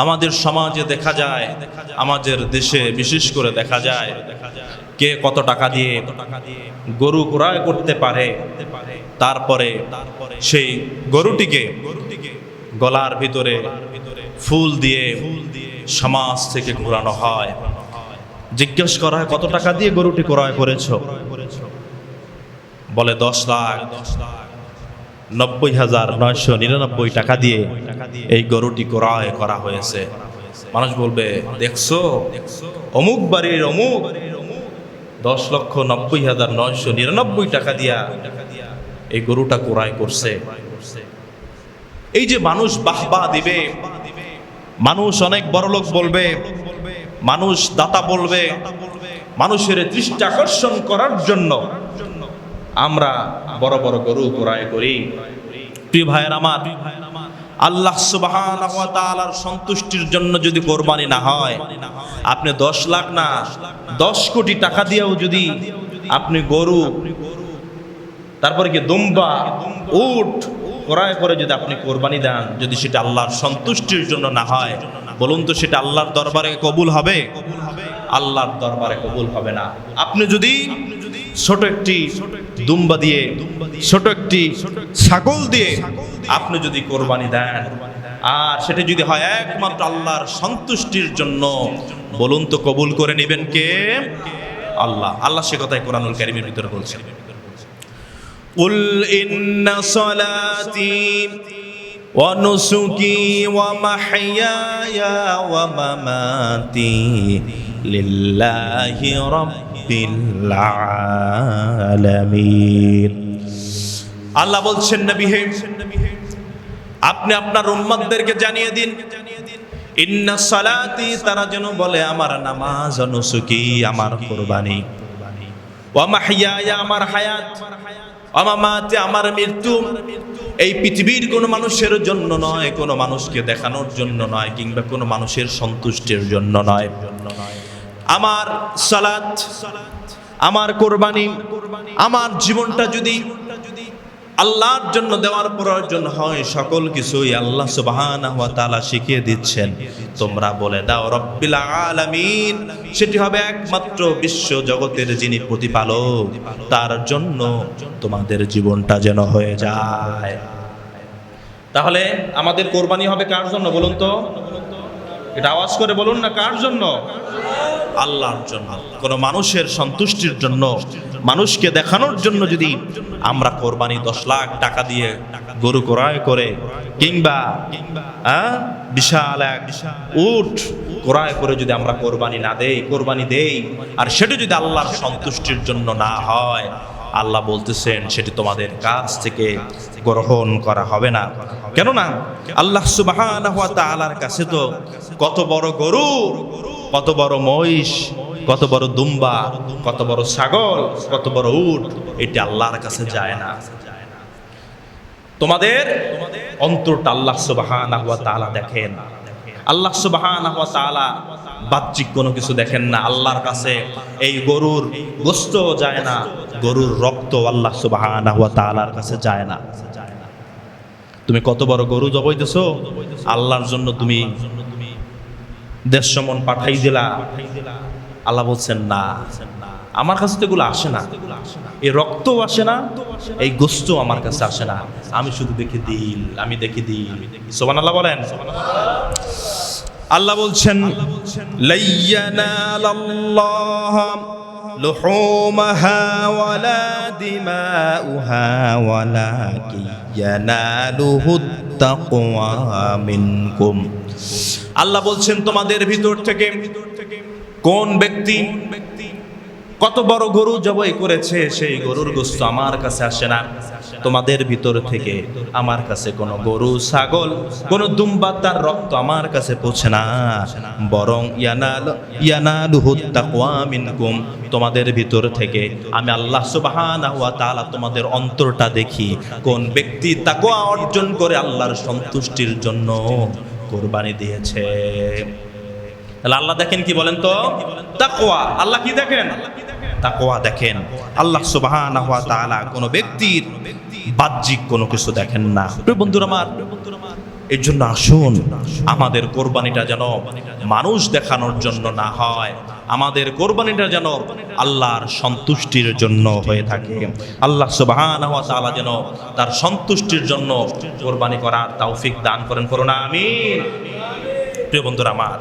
আমাদের সমাজে দেখা যায়, আমাদের দেশে বিশেষ করে দেখা যায়, কে কত টাকা দিয়ে গরু ক্রয় করতে পারে, তারপরে সেই গরুটিকে গলার ভিতরে ফুল দিয়ে সমাজ থেকে ঘোরানো হয়। জিজ্ঞেস করা হয়, কত টাকা দিয়ে গরুটি ক্রয় করেছ? বলে 10,90,999 টাকা দিয়ে এই গরুটি ক্রয় করা হয়েছে। মানুষ বলবে, দেখছো অমুক বাড়ির অমুক 10,90,999 টাকা দিয়া এই গরুটা ক্রয় করছে। এই যে মানুষ বাহবা দিবে, মানুষ অনেক বড় লোক বলবে, মানুষ দাতা বলবে, মানুষের দৃষ্টি আকর্ষণ করার জন্য আমরা বড় বড় গরু ক্রয় করি। প্রিয় ভাইয়ের আমার, আল্লাহ সুবহানাহু ওয়া তাআলার সন্তুষ্টির জন্য যদি কোরবানি না হয়, আপনি 10 লাখ না 10 কোটি টাকা দিয়েও যদি আপনি গরু, তারপরে কি দুম্বা, উট ক্রয় করে যদি আপনি কোরবানি দেন, যদি সেটা আল্লাহর সন্তুষ্টির জন্য না হয়, বলুন তো সেটা আল্লাহর দরবারে কবুল হবে? আল্লাহর দরবারে কবুল হবে না। আপনি যদি ছোট একটি দুম্বা দিয়ে, ছোট একটি ছাগল দিয়ে আপনি যদি কোরবানি দেন, আর সেটা যদি হয় একমাত্র আল্লাহর সন্তুষ্টির জন্য, বলুন তো কবুল করে নেবেন কে? আল্লাহ। আল্লাহ সে কথাই কোরআনুল কারীমের ভিতরে বলছেন, কুল ইন্না সলাতি ওয়া নুসুকি ওয়া মাহইয়ায়া ওয়া মামাতি লিল্লাহি রাব্বিল আলামিন। আল্লাহ বলছেন, নবী হে, আপনি আপনার উম্মতদেরকে জানিয়ে দিন, ইন্না সালাতি, তারা যেন বলে আমার নামাজ, নুসুকি আমার কুরবানি, ওয়া মাহইয়ায়া আমার হায়াত, ওয়া মামাতি আমার মৃত্যু, এই পৃথিবীর কোনো মানুষের জন্য নয়, কোনো মানুষকে দেখানোর জন্য নয়, কিংবা কোনো মানুষের সন্তুষ্টির জন্য নয়। আমার সালাত, আমার কোরবানি, আমার জীবনটা যদি আল্লাহর জন্য দেওয়ার প্রয়োজন হয়, সকল কিছুই আল্লাহ সুবহানাহু ওয়া তাআলা শিখিয়ে দিচ্ছেন। তোমরা বলে দাও রব্বিল আলামিন, সেটি হবে একমাত্র বিশ্ব জগতের যিনি প্রতিপালক, তার জন্য তোমাদের জীবনটা যেন হয়ে যায়। তাহলে আমাদের কোরবানি হবে কার জন্য বলুন তো? এটা আওয়াজ করে বলুন না, কার জন্য? আল্লাহর জন্য। কোন মানুষের সন্তুষ্টির জন্য, মানুষকে দেখানোর জন্য যদি আমরা কোরবানি 10 লাখ টাকা দিয়ে গরু ক্রয় করে, কিংবা বিশাল এক উট ক্রয় করে যদি আমরা কোরবানি দেই, আর সেটা যদি আল্লাহর সন্তুষ্টির জন্য না হয়, আল্লাহ বলতেছেন সেটি তোমাদের কাছ থেকে গ্রহণ করা হবে না। কেননা আল্লাহ সুবহানাহু ওয়া তাআলার কাছে তো কত বড় গরু, কত বড় মহিষ, কত বড় দুম্বা, কত বড় ছাগল, কত বড় উট, এটি আল্লাহর কাছে যায় না। তোমাদের অন্তরটা আল্লাহ সুবহানাহু ওয়া তাআলা দেখেন। আল্লাহ সুবহানাহু ওয়া তাআলা বাহ্যিক কোনো কিছু দেখেন না। আল্লাহর কাছে এই গরুর গোশত যায় না, গরুর রক্ত আল্লাহ সুবহানাহু ওয়া তাআলার কাছে যায় না। তুমি কত বড় গরু জবাইতেছো, আল্লাহর জন্য তুমি 150 মণ পাঠাই দিলা, আল্লাহ বলছেন না, আমার কাছে তো এগুলো আসে না, এই রক্ত আসে না, এই গোশত আমার কাছে আসে না, আমি শুধু দেখি দিল, আমি দেখি দিল। সুবহানাল্লাহ বলেন। আল্লাহ বলছেন, লাইয়ানালাল্লাহ লুহুমাহা ওয়ালা দিমাউহা ওয়ালাকিন ইয়ানালুহুত তাকওয়া মিনকুম। আল্লাহ বলছেন, তোমাদের ভিতর থেকে কোন ব্যক্তি কত বড় গরু জবাই করেছে, সেই গরুর গোশত আমার কাছে আসে না। তোমাদের ভিতর থেকে আমার কাছে কোন গরু, ছাগল, কোন দুম্বা, তার রক্ত আমার কাছে পৌঁছে না, বরং ইয়ানালুহুত তাকওয়া মিনকুম, তোমাদের ভিতর থেকে আমি আল্লাহ সুবহানাহু ওয়া তাআলা তোমাদের অন্তরটা দেখি, কোন ব্যক্তি তাকওয়া অর্জন করে আল্লাহর সন্তুষ্টির জন্য কোরবানি দিয়েছে। তাহলে আল্লাহ দেখেন কি বলেন তো? তাকওয়া। আল্লাহ কি দেখেন? তাকওয়া দেখেন। আল্লাহ সুবহানাহু ওয়া তাআলা কোন ব্যক্তির বাহ্যিক কোনো কিছু দেখেন না। প্রিয় বন্ধুরা আমার, এই জন্য আসুন আমাদের কোরবানিটা যেন মানুষ দেখানোর জন্য না হয়, আমাদের কোরবানিটা যেন আল্লাহর সন্তুষ্টির জন্য হয়ে থাকে। আল্লাহ সুবহানাহু ওয়া তাআলা যেন তার সন্তুষ্টির জন্য কোরবানি করার তৌফিক দান করেন, করুন আমিন। প্রিয় বন্ধুরা আমার,